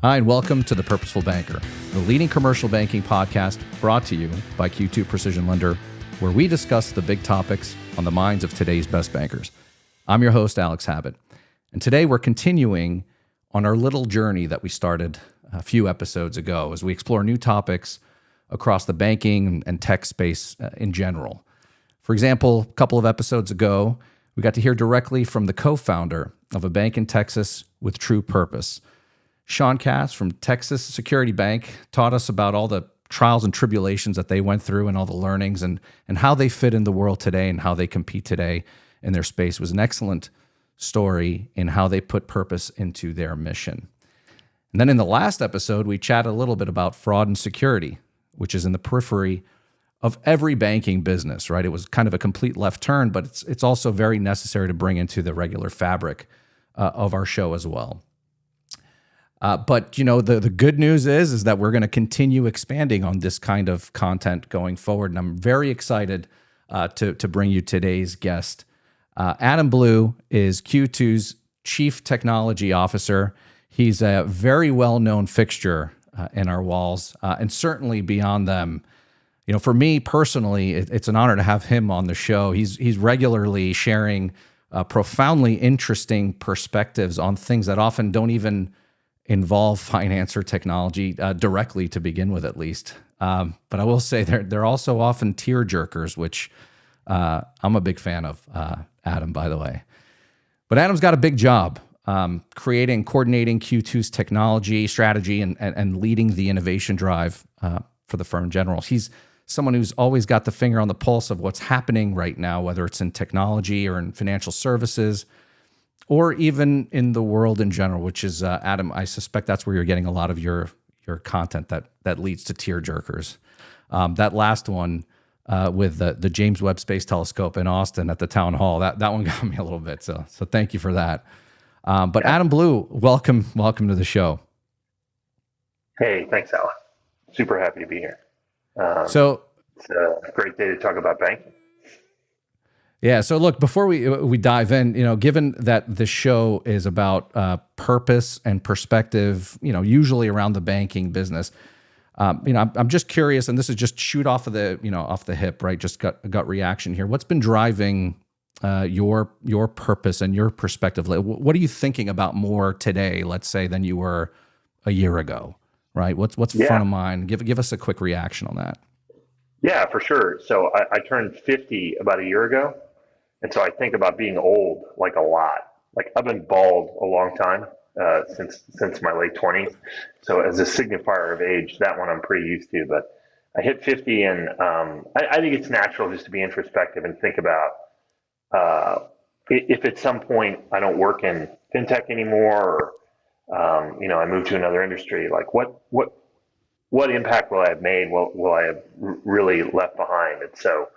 Hi, and welcome to the Purposeful Banker, the leading commercial banking podcast brought to you by Q2 Precision Lender, where we discuss the big topics on the minds of today's best bankers. I'm your host, Alex Habet, and today we're continuing on our little journey that we started a few episodes ago as we explore new topics across the banking and tech space in general. For example, a couple of episodes ago, we got to hear directly from the co-founder of a bank in Texas with true purpose. Sean Cass from Texas Security Bank taught us about all the trials and tribulations that they went through and all the learnings and how they fit in the world today and how they compete today in their space. It was an excellent story in how they put purpose into their mission. And then in the last episode, we chatted a little bit about fraud and security, which is in the periphery of every banking business, right? It was kind of a complete left turn, but it's also very necessary to bring into the regular fabric of our show as well. But you know, the good news is that we're going to continue expanding on this kind of content going forward, and I'm very excited to bring you today's guest. Adam Blue is Q2's Chief Technology Officer. He's a very well-known fixture in our walls, and certainly beyond them. You know, for me personally, it's an honor to have him on the show. He's regularly sharing profoundly interesting perspectives on things that often don't even involve finance or technology directly to begin with, at least. But I will say they're also often tear jerkers, which I'm a big fan of, Adam, by the way. But Adam's got a big job creating, coordinating Q2's technology strategy and leading the innovation drive for the firm in general. He's someone who's always got the finger on the pulse of what's happening right now, whether it's in technology or in financial services, or even in the world in general, which is, Adam, I suspect that's where you're getting a lot of your content that leads to tear jerkers. That last one with the James Webb Space Telescope in Austin at the town hall, that one got me a little bit. So thank you for that. But Adam Blue, welcome to the show. Hey, thanks, Alex. Super happy to be here. So it's a great day to talk about banking. Yeah. So look, before we dive in, you know, given that the show is about purpose and perspective, you know, usually around the banking business, you know, I'm just curious, and this is just shoot off of the hip, right? Just gut reaction here. What's been driving your purpose and your perspective? What are you thinking about more today, let's say, than you were a year ago, right? What's front of mind? Give us a quick reaction on that. Yeah, for sure. So I turned 50 about a year ago. And so I think about being old like a lot. Like I've been bald a long time, since my late 20s. So as a signifier of age, that one I'm pretty used to. But I hit 50, and I think it's natural just to be introspective and think about if at some point I don't work in fintech anymore, or you know, I move to another industry, like what impact will I have made? Will I have really left behind? And so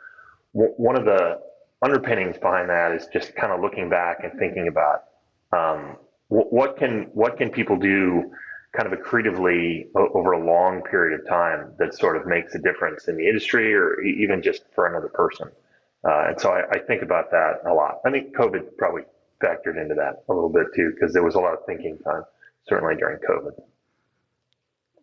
one of the underpinnings behind that is just kind of looking back and thinking about what can people do kind of accretively over a long period of time that sort of makes a difference in the industry or even just for another person. And so I think about that a lot. I think COVID probably factored into that a little bit too, because there was a lot of thinking time, certainly during COVID.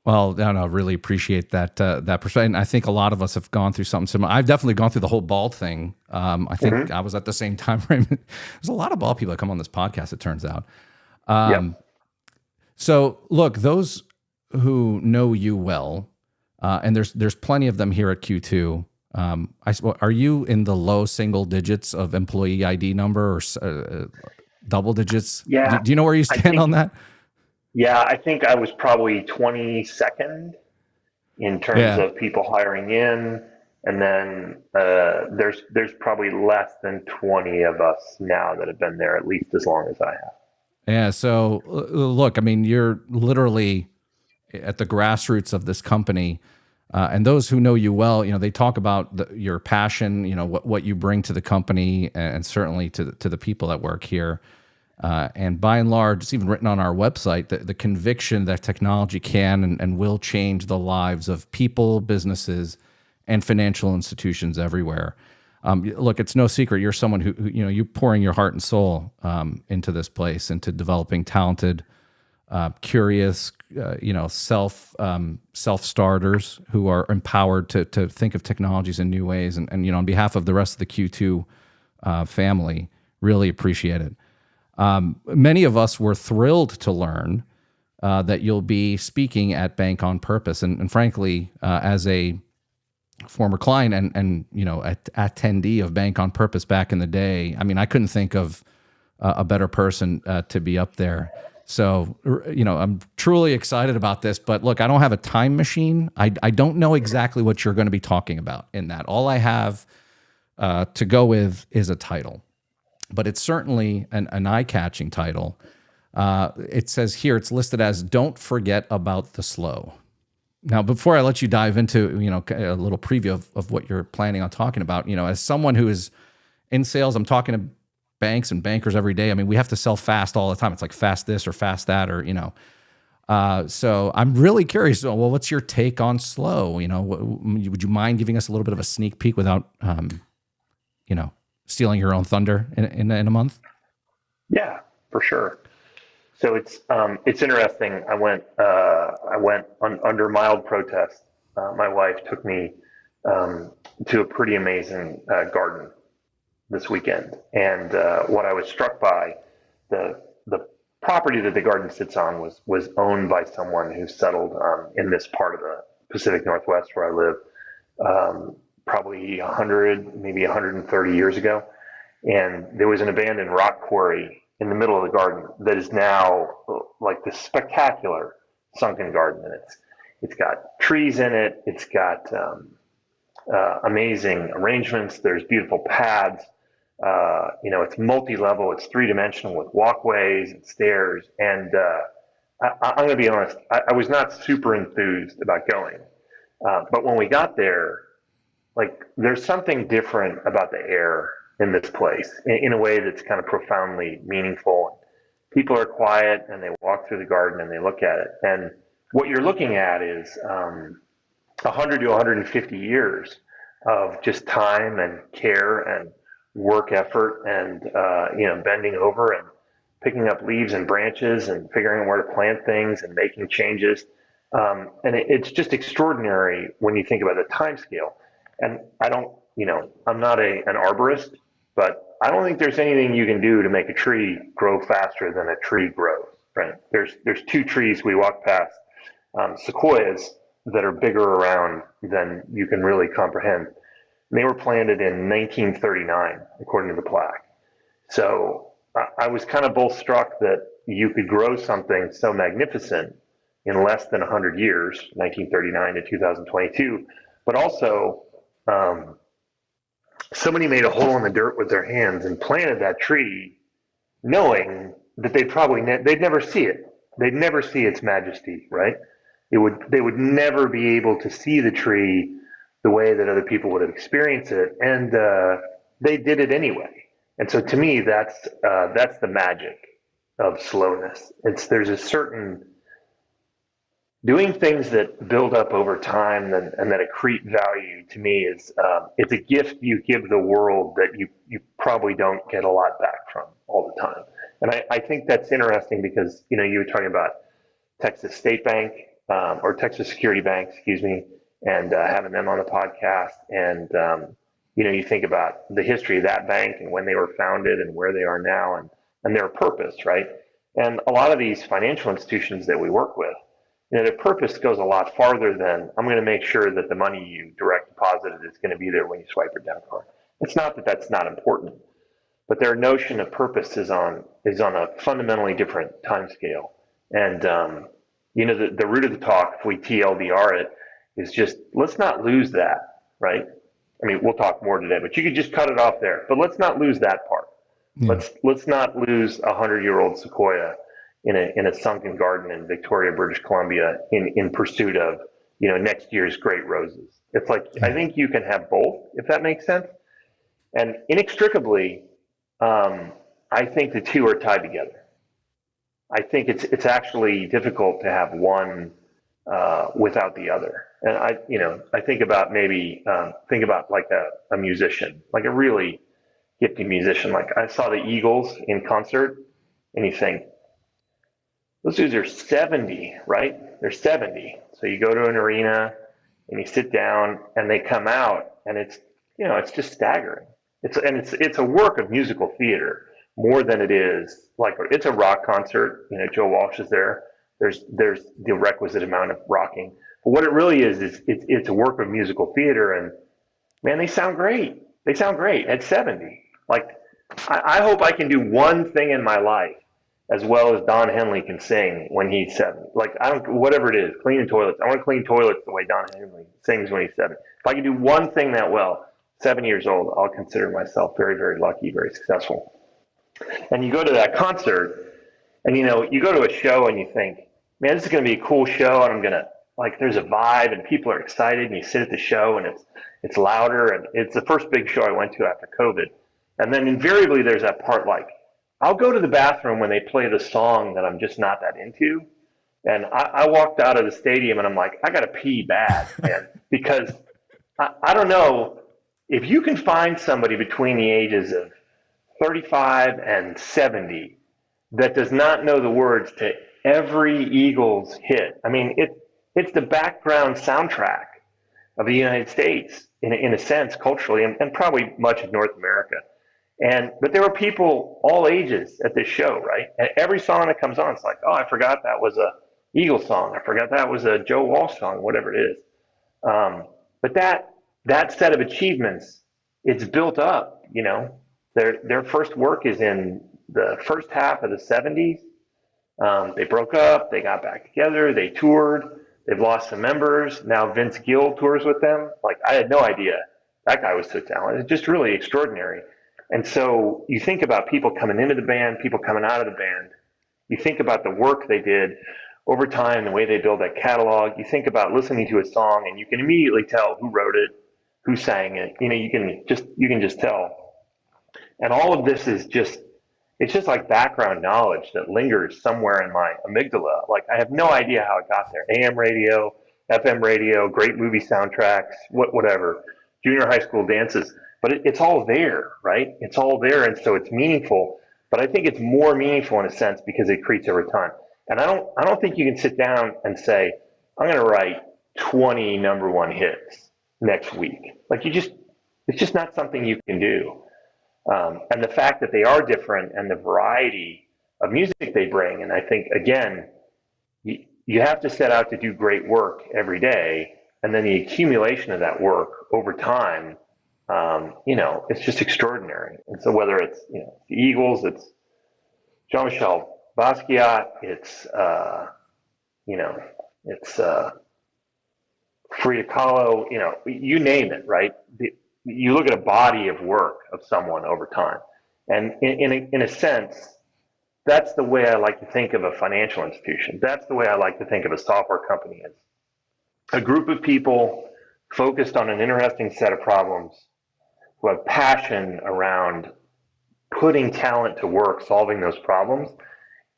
Well, I really appreciate that perspective. And I think a lot of us have gone through something similar. I've definitely gone through the whole bald thing. I think I was at the same time frame. There's a lot of bald people that come on this podcast, it turns out. So look, those who know you well, and there's plenty of them here at Q2. Are you in the low single digits of employee ID number or double digits? Yeah. Do you know where you stand on that? Yeah, I think I was probably 22nd in terms of people hiring in, and then there's probably less than 20 of us now that have been there at least as long as I have. Yeah. So look, I mean, you're literally at the grassroots of this company, and those who know you well, you know, they talk about your passion, you know, what you bring to the company, and certainly to the people that work here. And by and large, it's even written on our website, the conviction that technology can and will change the lives of people, businesses, and financial institutions everywhere. Look, it's no secret you're someone who you know, you're pouring your heart and soul into this place, into developing talented, curious, self starters who are empowered to think of technologies in new ways. And on behalf of the rest of the Q2 family, really appreciate it. Many of us were thrilled to learn that you'll be speaking at Bank on Purpose, and frankly, as a former client and attendee of Bank on Purpose back in the day, I mean, I couldn't think of a better person to be up there. So, I'm truly excited about this. But look, I don't have a time machine. I don't know exactly what you're going to be talking about in that. All I have to go with is a title, but it's certainly an eye-catching title. It says here, it's listed as "Don't Forget About the Slow." Now, before I let you dive into, a little preview of what you're planning on talking about, as someone who is in sales, I'm talking to banks and bankers every day. I mean, we have to sell fast all the time. It's like fast this or fast that, or, so I'm really curious. Well, what's your take on slow? Would you mind giving us a little bit of a sneak peek without, stealing your own thunder in a month? Yeah, for sure. So it's interesting. I went under mild protest. My wife took me to a pretty amazing garden this weekend, and what I was struck by, the property that the garden sits on was owned by someone who settled in this part of the Pacific Northwest where I live, probably 100, maybe 130 years ago, and there was an abandoned rock quarry in the middle of the garden that is now like this spectacular sunken garden, and it's got trees in it. It's got amazing arrangements. There's beautiful paths. It's multi-level. It's three-dimensional with walkways and stairs. And I'm going to be honest, I was not super enthused about going. But when we got there, like there's something different about the air in this place in a way that's kind of profoundly meaningful. People are quiet and they walk through the garden and they look at it. And what you're looking at is 100 to 150 years of just time and care and work effort and bending over and picking up leaves and branches and figuring out where to plant things and making changes. It's just extraordinary when you think about the time scale. And I'm not an arborist, but I don't think there's anything you can do to make a tree grow faster than a tree grows, right? There's two trees we walk past, sequoias, that are bigger around than you can really comprehend. And they were planted in 1939, according to the plaque. So I was kind of both struck that you could grow something so magnificent in less than 100 years, 1939 to 2022, but also somebody made a hole in the dirt with their hands and planted that tree knowing that they'd never see it. They'd never see its majesty, right? They would never be able to see the tree the way that other people would have experienced it, and they did it anyway. And so, to me, that's the magic of slowness. There's a certain doing things that build up over time and that accrete value. To me, is it's a gift you give the world that you probably don't get a lot back from all the time. And I think that's interesting because you were talking about Texas State Bank, or Texas Security Bank, excuse me, and having them on the podcast. And, you think about the history of that bank and when they were founded and where they are now and their purpose, right? And a lot of these financial institutions that we work with, their purpose goes a lot farther than I'm going to make sure that the money you direct deposited is going to be there when you swipe your debit card. It's not that that's not important, but their notion of purpose is on a fundamentally different time scale. And, the root of the talk, if we TLDR it, is just let's not lose that, right? I mean, we'll talk more today, but you could just cut it off there. But let's not lose that part. Yeah. Let's not lose a 100-year-old sequoia in a sunken garden in Victoria, British Columbia, in pursuit of next year's great roses. It's like I think you can have both, if that makes sense. And inextricably, I think the two are tied together. I think it's actually difficult to have one without the other. And I think about like a musician, like a really gifted musician. Like I saw the Eagles in concert, and you think, Those dudes are 70, right? They're 70. So you go to an arena and you sit down and they come out and it's just staggering. It's a work of musical theater more than it is like it's a rock concert. Joe Walsh is there. There's the requisite amount of rocking. But what it really is it's a work of musical theater, and man, they sound great. They sound great at 70. Like, I hope I can do one thing in my life as well as Don Henley can sing when he's 70. Like, I don't, whatever it is, cleaning toilets. I want to clean toilets the way Don Henley sings when he's 70. If I can do one thing that well, 7 years old, I'll consider myself very, very lucky, very successful. And you go to that concert, and you go to a show and you think, man, this is going to be a cool show, and I'm going to, like, there's a vibe and people are excited, and you sit at the show and it's louder, and it's the first big show I went to after COVID. And then invariably there's that part, like, I'll go to the bathroom when they play the song that I'm just not that into. And I walked out of the stadium and I'm like, I got to pee bad, man, because I don't know if you can find somebody between the ages of 35 and 70 that does not know the words to every Eagles hit. I mean, it's the background soundtrack of the United States in a sense, culturally, and probably much of North America. But there were people all ages at this show, right? And every song that comes on, it's like, oh, I forgot that was a Eagles song. I forgot that was a Joe Walsh song, whatever it is. But that set of achievements, it's built up. Their first work is in the first half of the 70s. They broke up, they got back together, they toured, they've lost some members. Now Vince Gill tours with them. Like, I had no idea that guy was so talented. It's just really extraordinary. And so you think about people coming into the band, people coming out of the band. You think about the work they did over time, the way they build that catalog. You think about listening to a song and you can immediately tell who wrote it, who sang it. You can just tell. And all of this is it's just like background knowledge that lingers somewhere in my amygdala. Like, I have no idea how it got there. AM radio, FM radio, great movie soundtracks, whatever, junior high school dances. But it's all there, right? It's all there, and so it's meaningful. But I think it's more meaningful in a sense because it creates over time. And I don't think you can sit down and say, I'm going to write 20 number one hits next week. Like, it's just not something you can do. And the fact that they are different and the variety of music they bring, and I think, again, you have to set out to do great work every day, and then the accumulation of that work over time, it's just extraordinary. And so whether it's the Eagles, it's Jean-Michel Basquiat, it's Frida Kahlo, you name it, right? You look at a body of work of someone over time, and in a sense, that's the way I like to think of a financial institution. That's the way I like to think of a software company, as a group of people focused on an interesting set of problems, who have passion around putting talent to work solving those problems.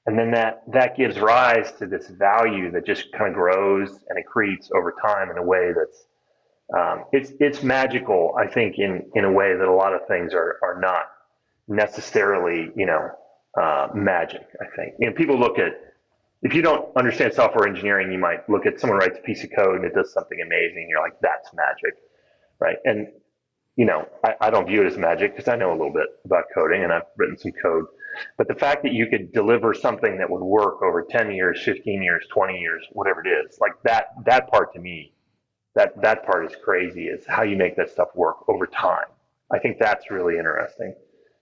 And then that gives rise to this value that just kind of grows and accretes over time in a way that's it's magical, I think, in a way that a lot of things are not necessarily magic. I think people look at, if you don't understand software engineering, you might look at someone writes a piece of code and it does something amazing. You're like, that's magic, right? And I don't view it as magic because I know a little bit about coding and I've written some code. But the fact that you could deliver something that would work over 10 years, 15 years, 20 years, whatever it is, like that part to me, that part is crazy, is how you make that stuff work over time. I think that's really interesting.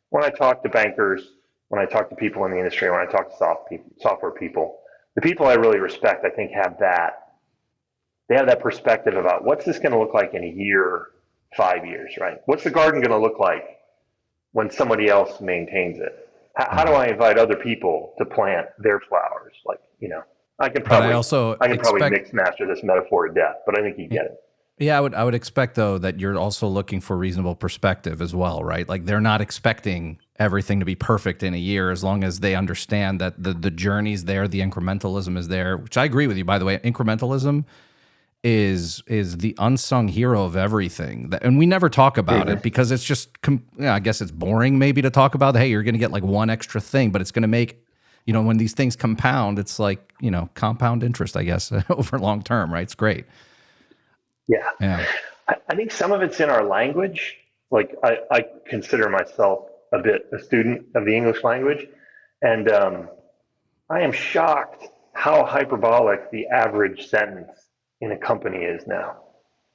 When I talk to bankers, when I talk to people in the industry, when I talk to software people, the people I really respect, I think, they have that perspective about what's this going to look like in a year, 5 years, right? What's the garden going to look like when somebody else maintains it? How do I invite other people to plant their flowers? Like, I can probably mix master this metaphor to death, but I think you get it. Yeah, I would expect, though, that you're also looking for reasonable perspective as well, right? Like, they're not expecting everything to be perfect in a year, as long as they understand that the journey's there, the incrementalism is there, which I agree with you, by the way. Incrementalism is the unsung hero of everything, and we never talk about it because it's just, I guess it's boring maybe to talk about, hey, you're going to get like one extra thing, but it's going to make when these things compound, it's like, compound interest, I guess, over long term, right? It's great. Yeah. Yeah. I think some of it's in our language. Like I consider myself a bit a student of the English language, and I am shocked how hyperbolic the average sentence in a company is now.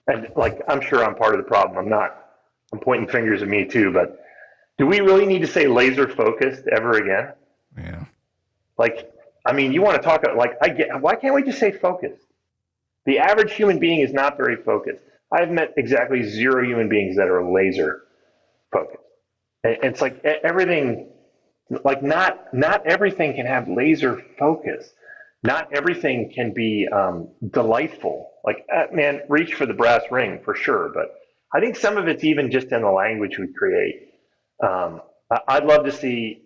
And like, I'm sure I'm part of the problem. I'm not. I'm pointing fingers at me too. But do we really need to say laser focused ever again? Yeah. Like, I mean, you want to talk like I get. Why can't we just say focused? The average human being is not very focused. I've met exactly zero human beings that are laser focused. And it's like everything, like not everything can have laser focus. Not everything can be delightful. Like, man, reach for the brass ring for sure. But I think some of it's even just in the language we create. I'd love to see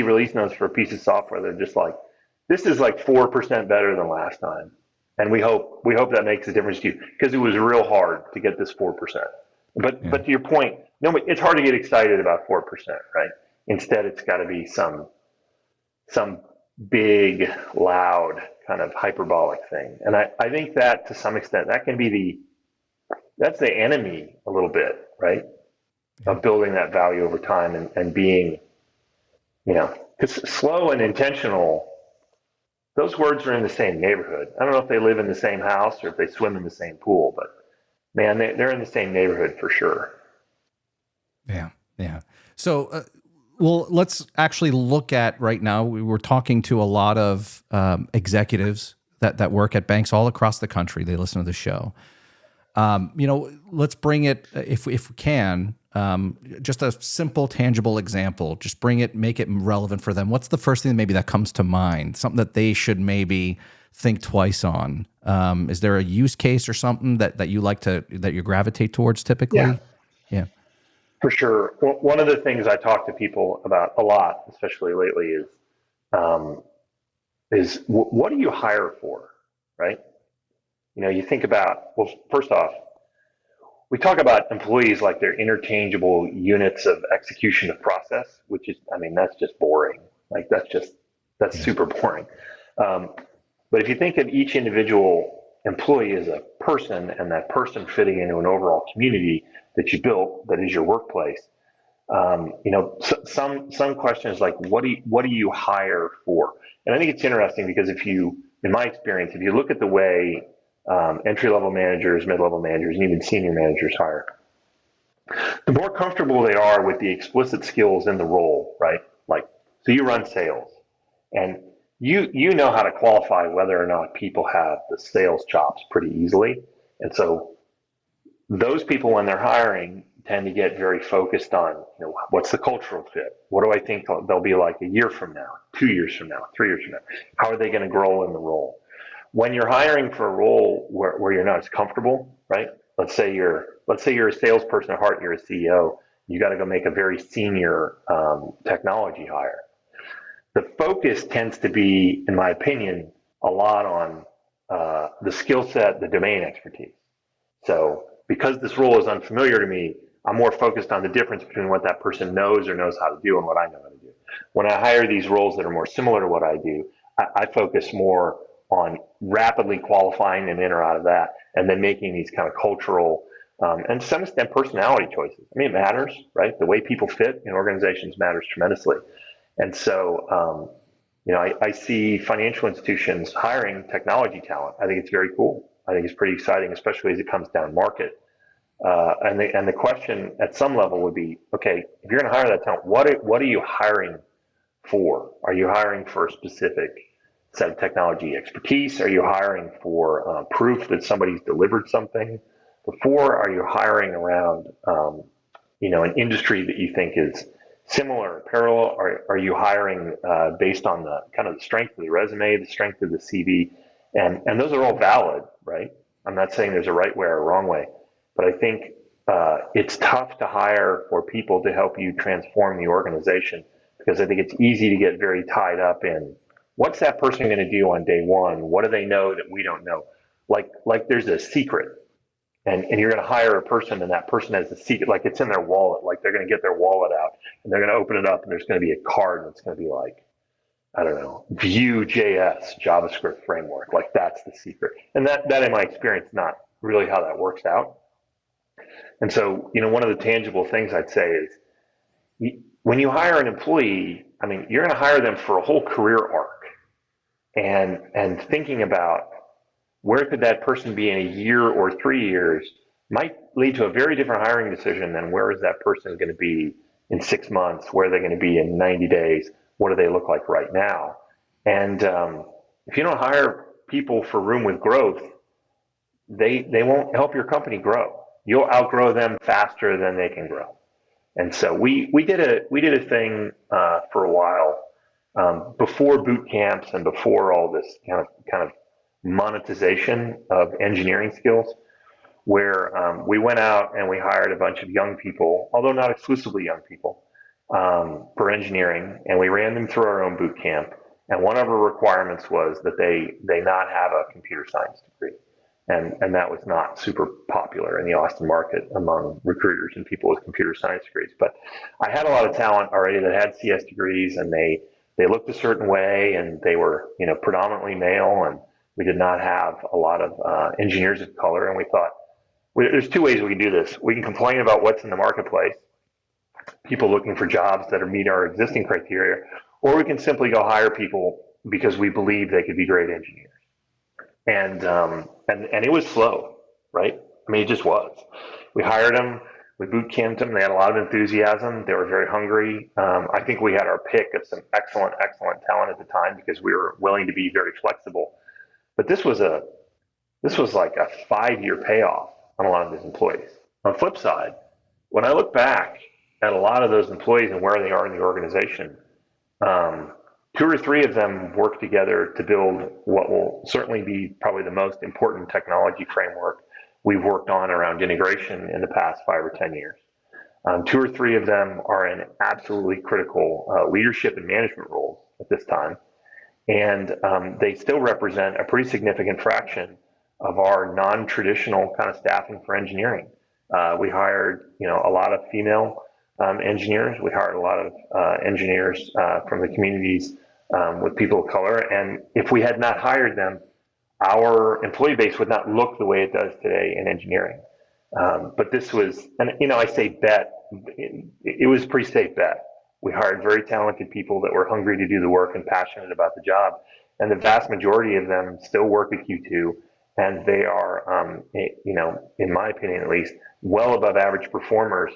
release notes for a piece of software that are just like, this is like 4% better than last time, and we hope that makes a difference to you because it was real hard to get this 4%. But to your point, no, it's hard to get excited about 4%, right? Instead, it's got to be some big, loud kind of hyperbolic thing, and I think that to some extent that can be that's the enemy a little bit, right? Of building that value over time and being, because slow and intentional, those words are in the same neighborhood. I don't know if they live in the same house or if they swim in the same pool, but man, they're in the same neighborhood for sure. Yeah. Yeah. So, well, let's actually look at right now. We were talking to a lot of executives that work at banks all across the country. They listen to the show. Let's bring it, if we can, just a simple, tangible example. Just bring it, make it relevant for them. What's the first thing maybe that comes to mind? Something that they should maybe think twice on. Is there a use case or something that you that you gravitate towards typically? Yeah, Yeah. for sure. Well, one of the things I talk to people about a lot, especially lately, um, is what do you hire for, right? You think about, well, first off, we talk about employees like they're interchangeable units of execution of process, which is, I mean, that's just boring. Like that's Yeah. super boring. Um, but if you think of each individual employee as a person and that person fitting into an overall community that you built, that is your workplace, some questions like what do you hire for? And I think it's interesting because in my experience, if you look at the way entry level managers, mid level managers, and even senior managers hire, the more comfortable they are with the explicit skills in the role, right? Like, so you run sales, and you know how to qualify whether or not people have the sales chops pretty easily, and so those people, when they're hiring, tend to get very focused on, what's the cultural fit? What do I think they'll be like a year from now, 2 years from now, 3 years from now? How are they going to grow in the role? When you're hiring for a role where you're not as comfortable, right? Let's say you're a salesperson at heart and you're a CEO. You got to go make a very senior technology hire. The focus tends to be, in my opinion, a lot on the skill set, the domain expertise. So because this role is unfamiliar to me, I'm more focused on the difference between what that person knows or knows how to do and what I know how to do. When I hire these roles that are more similar to what I do, I focus more on rapidly qualifying them in or out of that, and then making these kind of cultural and to some extent personality choices. I mean, it matters, right? The way people fit in organizations matters tremendously. And so, I see financial institutions hiring technology talent. I think it's very cool. I think it's pretty exciting, especially as it comes down market. And the question at some level would be, okay, if you're going to hire that talent, what are you hiring for? Are you hiring for a specific set of technology expertise? Are you hiring for proof that somebody's delivered something before? Are you hiring around, an industry that you think is similar or parallel? Are you hiring based on the kind of the strength of the resume, the strength of the CV? And those are all valid, right? I'm not saying there's a right way or a wrong way, but I think it's tough to hire for people to help you transform the organization because I think it's easy to get very tied up in what's that person going to do on day one? What do they know that we don't know? Like there's a secret, and you're going to hire a person, and that person has a secret, like it's in their wallet, like they're going to get their wallet out and they're going to open it up, and there's going to be a card that's going to be like, I don't know, Vue.js JavaScript framework. Like that's the secret. And that in my experience, not really how that works out. And so, one of the tangible things I'd say is when you hire an employee, I mean, you're going to hire them for a whole career arc, and thinking about where could that person be in a year or 3 years might lead to a very different hiring decision than where is that person going to be in 6 months, where are they going to be in 90 days, what do they look like right now. And if you don't hire people for room with growth, they won't help your company grow. You'll outgrow them faster than they can grow. And so we did a thing for a while before boot camps and before all this kind of monetization of engineering skills, where we went out and we hired a bunch of young people, although not exclusively young people, for engineering, and we ran them through our own boot camp. And one of our requirements was that they not have a computer science degree. And that was not super popular in the Austin market among recruiters and people with computer science degrees. But I had a lot of talent already that had CS degrees, and they looked a certain way, and they were predominantly male, and we did not have a lot of engineers of color. And we thought, there's two ways we can do this. We can complain about what's in the marketplace, people looking for jobs that meet our existing criteria, or we can simply go hire people because we believe they could be great engineers. And it was slow, right? I mean, it just was. We hired them, we boot camped them. They had a lot of enthusiasm. They were very hungry. I think we had our pick of some excellent talent at the time because we were willing to be very flexible. But this was like a 5-year payoff on a lot of these employees. On the flip side, when I look back at a lot of those employees and where they are in the organization, 2 or 3 of them work together to build what will certainly be probably the most important technology framework we've worked on around integration in the past 5 or 10 years. 2 or 3 of them are in absolutely critical leadership and management roles at this time. And they still represent a pretty significant fraction of our non-traditional kind of staffing for engineering. We hired, a lot of female engineers. We hired a lot of engineers from the communities with people of color. And if we had not hired them, our employee base would not look the way it does today in engineering. But this was, and I say bet, it was a pretty safe bet. We hired very talented people that were hungry to do the work and passionate about the job. And the vast majority of them still work at Q2. And they are, in my opinion at least, well above average performers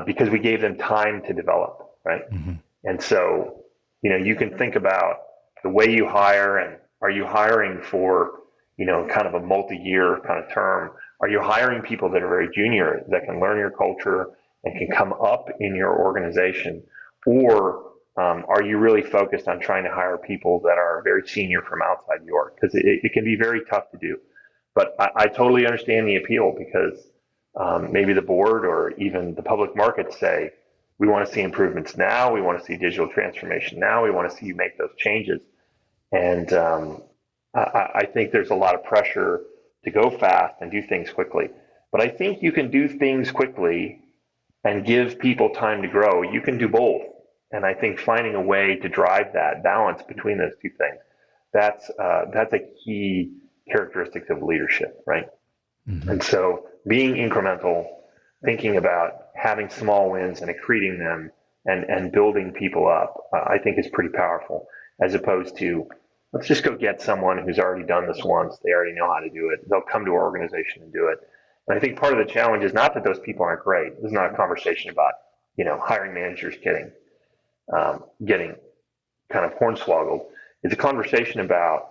because we gave them time to develop, right? Mm-hmm. And so, you can think about the way you hire, and are you hiring for, kind of a multi-year kind of term? Are you hiring people that are very junior that can learn your culture and can come up in your organization? Or are you really focused on trying to hire people that are very senior from outside New York? Because it can be very tough to do. But I totally understand the appeal because maybe the board or even the public markets say, we want to see improvements now. We want to see digital transformation now. We want to see you make those changes. And I think there's a lot of pressure to go fast and do things quickly. But I think you can do things quickly and give people time to grow. You can do both. And I think finding a way to drive that balance between those two things, that's a key characteristic of leadership, right? Mm-hmm. And so being incremental, thinking about having small wins and accreting them and building people up, I think is pretty powerful, as opposed to, let's just go get someone who's already done this once. They already know how to do it. They'll come to our organization and do it. And I think part of the challenge is not that those people aren't great. This is not a conversation about, hiring managers getting kind of hornswoggled. It's a conversation about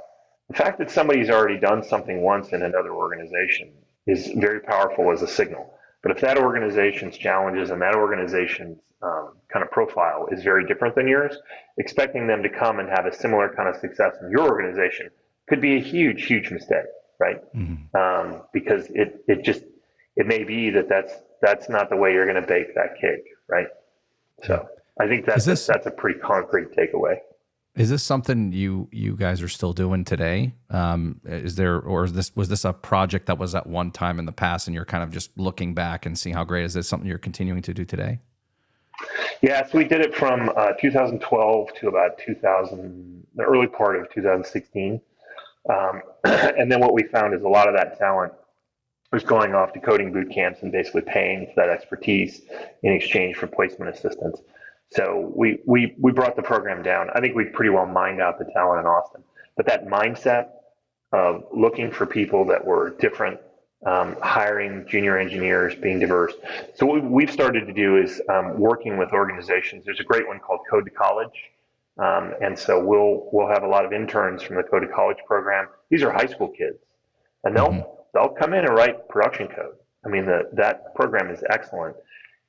the fact that somebody's already done something once in another organization is very powerful as a signal. But if that organization's challenges and that organization's kind of profile is very different than yours, expecting them to come and have a similar kind of success in your organization could be a huge, huge mistake, right? Mm-hmm. Because it may be that's not the way you're going to bake that cake, right? So I think that's a pretty concrete takeaway. Is this something you guys are still doing today? Was this a project that was at one time in the past and you're kind of just looking back and seeing how great? Is this something you're continuing to do today? Yeah, so we did it from 2012 to about 2000, the early part of 2016. And then what we found is a lot of that talent was going off to coding boot camps and basically paying for that expertise in exchange for placement assistance. So we brought the program down. I think we pretty well mined out the talent in Austin. But that mindset of looking for people that were different, hiring junior engineers, being diverse. So what we've started to do is working with organizations. There's a great one called Code to College. And so we'll have a lot of interns from the Code to College program. These are high school kids, and they'll come in and write production code. I mean, that program is excellent.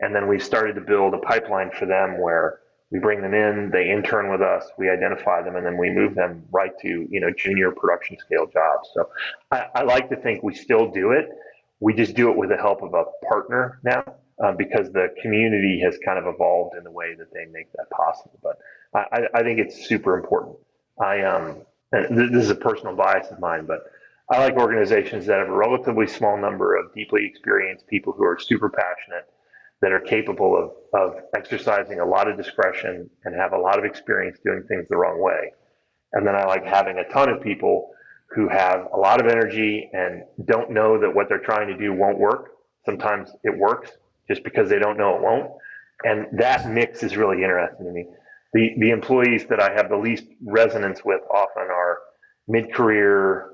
And then we've started to build a pipeline for them where we bring them in, they intern with us, we identify them, and then we move them right to junior production scale jobs. So I like to think we still do it. We just do it with the help of a partner now, because the community has kind of evolved in the way that they make that possible. But I think it's super important. And this is a personal bias of mine, but I like organizations that have a relatively small number of deeply experienced people who are super passionate, that are capable of exercising a lot of discretion and have a lot of experience doing things the wrong way. And then I like having a ton of people who have a lot of energy and don't know that what they're trying to do won't work. Sometimes it works just because they don't know it won't. And that mix is really interesting to me. The employees that I have the least resonance with often are mid-career,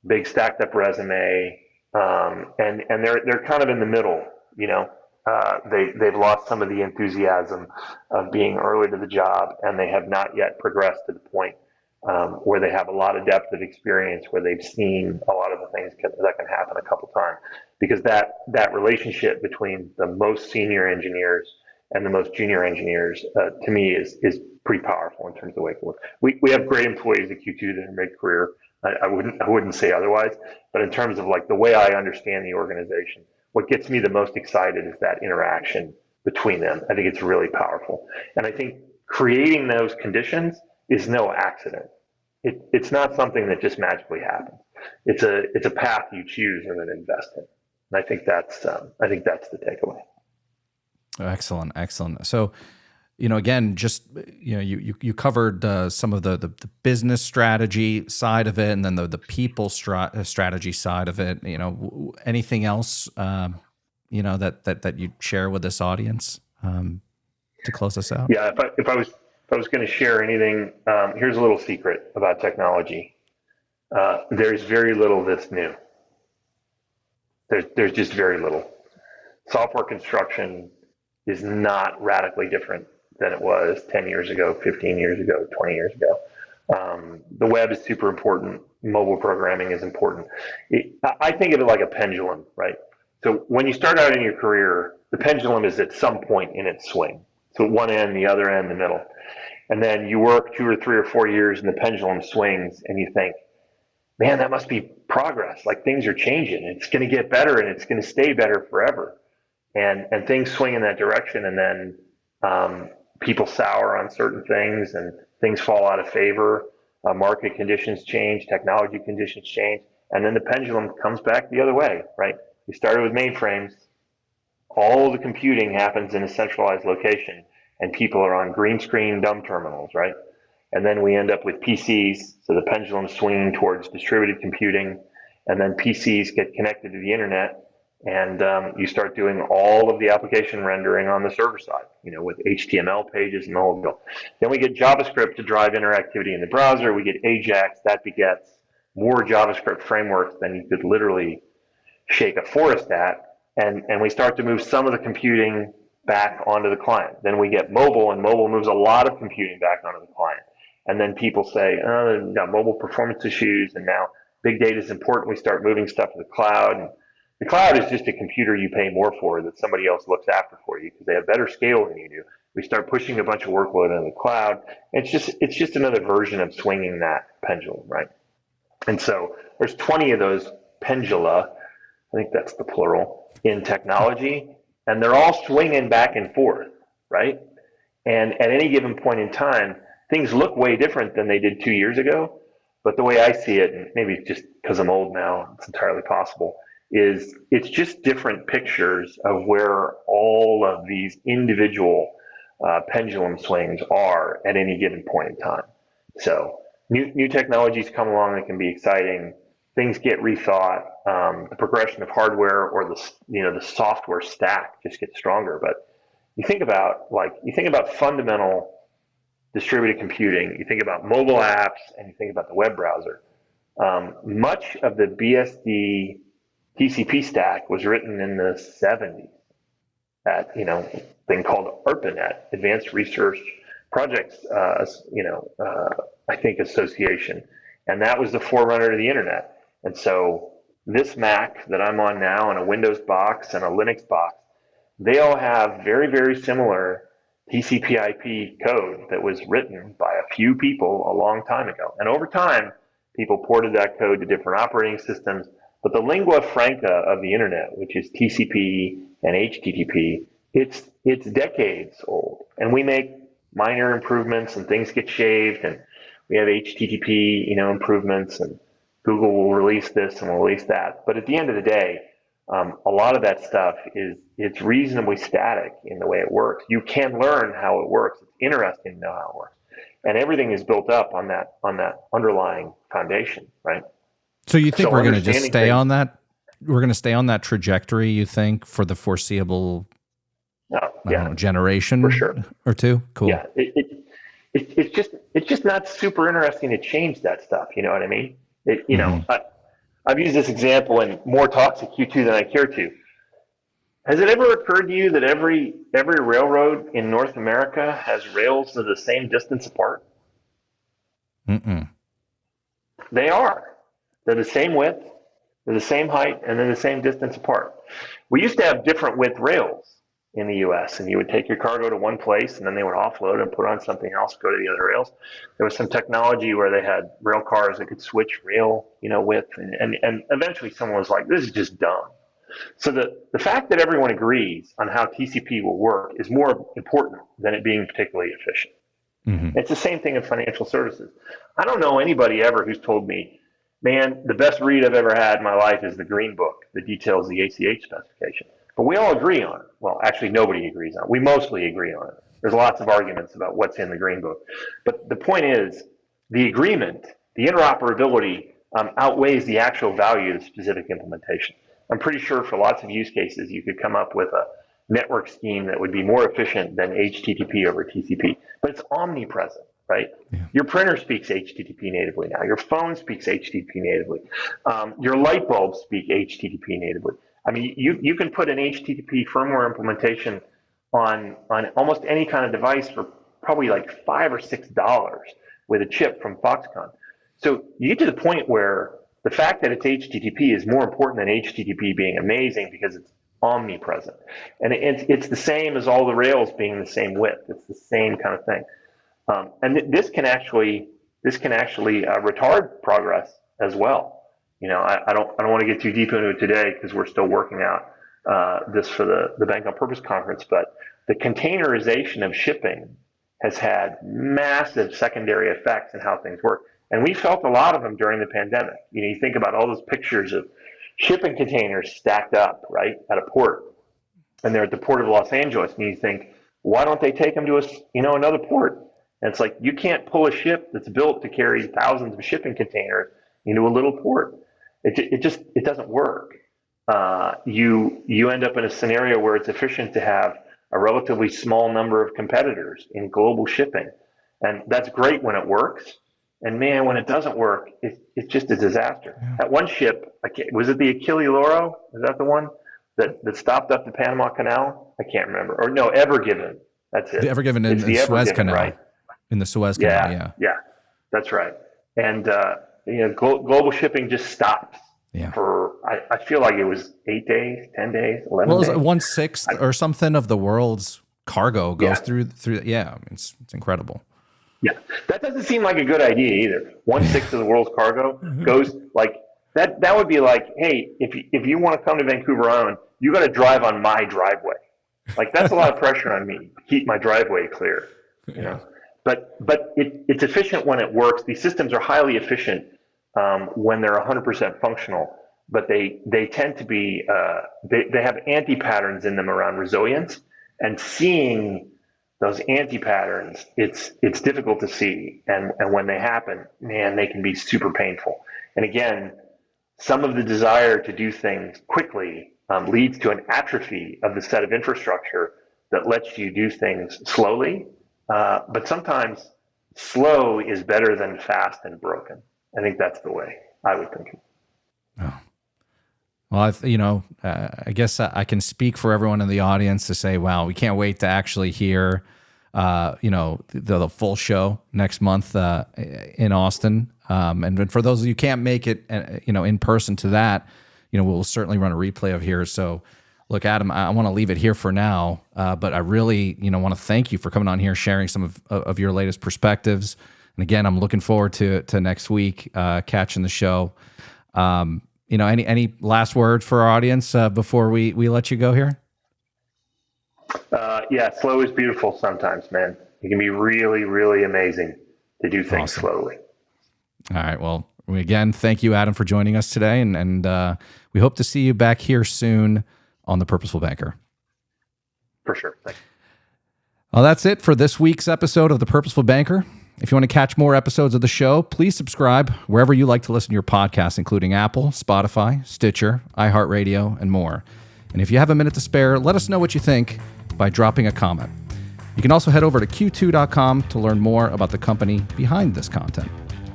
big stacked up resume, and they're kind of in the middle, they've lost some of the enthusiasm of being early to the job, and they have not yet progressed to the point where they have a lot of depth of experience, where they've seen a lot of the things that can happen a couple times. Because that relationship between the most senior engineers and the most junior engineers, to me, is pretty powerful in terms of the way forward. We have great employees at Q2 that are mid-career. I wouldn't say otherwise, but in terms of like the way I understand the organization, what gets me the most excited is that interaction between them. I think it's really powerful. And I think creating those conditions is no accident. It's not something that just magically happens. It's a path you choose and then invest in. And I think that's the takeaway. Excellent. So, again, just you covered some of the business strategy side of it, and then the people strategy side of it. Anything else that you'd share with this audience to close us out? Yeah, if I was going to share anything, here's a little secret about technology. There's very little that's new. There's just very little. Software construction is not radically different than it was 10 years ago, 15 years ago, 20 years ago. The web is super important. Mobile programming is important. I think of it like a pendulum, right? So when you start out in your career, the pendulum is at some point in its swing. So at one end, the other end, the middle. And then you work 2 or 3 or 4 years and the pendulum swings and you think, man, that must be progress. Like things are changing. It's going to get better and it's going to stay better forever. And things swing in that direction, and then people sour on certain things, and things fall out of favor. Market conditions change, technology conditions change, and then the pendulum comes back the other way, right? We started with mainframes. All the computing happens in a centralized location, and people are on green screen dumb terminals, right? And then we end up with PCs, so the pendulum's swinging towards distributed computing, and then PCs get connected to the internet, and you start doing all of the application rendering on the server side, with HTML pages and the whole deal. Then we get JavaScript to drive interactivity in the browser. We get Ajax. That begets more JavaScript frameworks than you could literally shake a forest at. And we start to move some of the computing back onto the client. Then we get mobile, and mobile moves a lot of computing back onto the client. And then people say, oh, they've got mobile performance issues, and now big data is important. We start moving stuff to the cloud. And the cloud is just a computer you pay more for that somebody else looks after for you because they have better scale than you do. We start pushing a bunch of workload into the cloud. It's just another version of swinging that pendulum, right? And so there's 20 of those pendula, I think that's the plural, in technology, and they're all swinging back and forth, right? And at any given point in time, things look way different than they did 2 years ago. But the way I see it, and maybe just because I'm old now, it's entirely possible, is it's just different pictures of where all of these individual pendulum swings are at any given point in time. So new technologies come along that can be exciting. Things get rethought. The progression of hardware or the software stack just gets stronger. But you think about fundamental distributed computing. You think about mobile apps, and you think about the web browser. Much of the BSD TCP stack was written in the 70s at thing called ARPANET, Advanced Research Projects, I think Association, and that was the forerunner to the internet. And so this Mac that I'm on now, and a Windows box and a Linux box, they all have very, very similar TCP/IP code that was written by a few people a long time ago. And over time, people ported that code to different operating systems. But the lingua franca of the internet, which is TCP and HTTP, it's decades old. And we make minor improvements, and things get shaved, and we have HTTP, improvements, and Google will release this and will release that. But at the end of the day, a lot of that stuff it's reasonably static in the way it works. You can learn how it works. It's interesting to know how it works, and everything is built up on that underlying foundation, right? So you think So we're going to just understanding stay things- on that? We're going to stay on that trajectory, you think, for the foreseeable I don't know, generation for sure. or two? Cool. Yeah, it's just not super interesting to change that stuff. You know what I mean? I've used this example in more talks at Q2 than I care to. Has it ever occurred to you that every railroad in North America has rails that are the same distance apart? Mm-mm. They are. They're the same width, they're the same height, and they're the same distance apart. We used to have different width rails in the US, and you would take your cargo to one place, and then they would offload and put on something else, go to the other rails. There was some technology where they had rail cars that could switch rail, width, and eventually someone was like, this is just dumb. So the fact that everyone agrees on how TCP will work is more important than it being particularly efficient. Mm-hmm. It's the same thing in financial services. I don't know anybody ever who's told me, man, the best read I've ever had in my life is the Green Book that details the ACH specification. But we all agree on it. Well, actually, nobody agrees on it. We mostly agree on it. There's lots of arguments about what's in the Green Book. But the point is, the agreement, the interoperability outweighs the actual value of the specific implementation. I'm pretty sure for lots of use cases, you could come up with a network scheme that would be more efficient than HTTP over TCP. But it's omnipresent, right? Yeah. Your printer speaks HTTP natively now. Your phone speaks HTTP natively. Your light bulbs speak HTTP natively. I mean, you can put an HTTP firmware implementation on almost any kind of device for probably like $5 or $6 with a chip from Foxconn. So you get to the point where the fact that it's HTTP is more important than HTTP being amazing because it's omnipresent. And it's the same as all the rails being the same width. It's the same kind of thing. And this can actually retard progress as well. I don't want to get too deep into it today because we're still working out this for the Bank on Purpose conference. But the containerization of shipping has had massive secondary effects in how things work, and we felt a lot of them during the pandemic. You think about all those pictures of shipping containers stacked up right at a port, and they're at the port of Los Angeles, and you think, why don't they take them to another port? And it's like, you can't pull a ship that's built to carry thousands of shipping containers into a little port. It doesn't work. You end up in a scenario where it's efficient to have a relatively small number of competitors in global shipping, and that's great when it works. And man, when it doesn't work, it's just a disaster. Yeah. That one ship, was it the Achille Lauro? Is that the one that stopped up the Panama Canal? I can't remember. Or no, Ever Given. That's it. The Ever Given in the Suez Canal. Right? In the Suez Canal, yeah, that's right. And global shipping just stops for I feel like it was 8 days, 10 days, 11 days. Well, 1/6 or something of the world's cargo goes through. Yeah, I mean, it's incredible. Yeah, that doesn't seem like a good idea either. 1/6 of the world's cargo goes like that. That would be like, hey, if you want to come to Vancouver Island, you got to drive on my driveway. Like that's a lot of pressure on me to keep my driveway clear. But it's efficient when it works. These systems are highly efficient when they're 100% functional, but they tend to be they have anti-patterns in them around resilience and seeing those anti-patterns, it's difficult to see. And when they happen, man, they can be super painful. And again, some of the desire to do things quickly leads to an atrophy of the set of infrastructure that lets you do things slowly. But sometimes slow is better than fast and broken. I think that's the way I would think. Oh. Well, I guess I can speak for everyone in the audience to say, wow, we can't wait to actually hear, the full show next month in Austin. And for those of you who can't make it, in person to that, we'll certainly run a replay of here. So, look, Adam, I want to leave it here for now, but I really, want to thank you for coming on here, sharing some of your latest perspectives. And again, I'm looking forward to next week catching the show. Any last words for our audience before we let you go here? Yeah, slow is beautiful sometimes, man. It can be really, really amazing to do things slowly. All right. Well, again, thank you, Adam, for joining us today. And we hope to see you back here soon on the Purposeful Banker. For sure. Thanks. Well, that's it for this week's episode of the Purposeful Banker. If you want to catch more episodes of the show, please subscribe wherever you like to listen to your podcasts, including Apple, Spotify, Stitcher, iHeartRadio, and more. And if you have a minute to spare, let us know what you think by dropping a comment. You can also head over to q2.com to learn more about the company behind this content.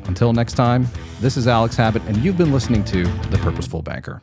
Until next time, this is Alex Habet, and you've been listening to The Purposeful Banker.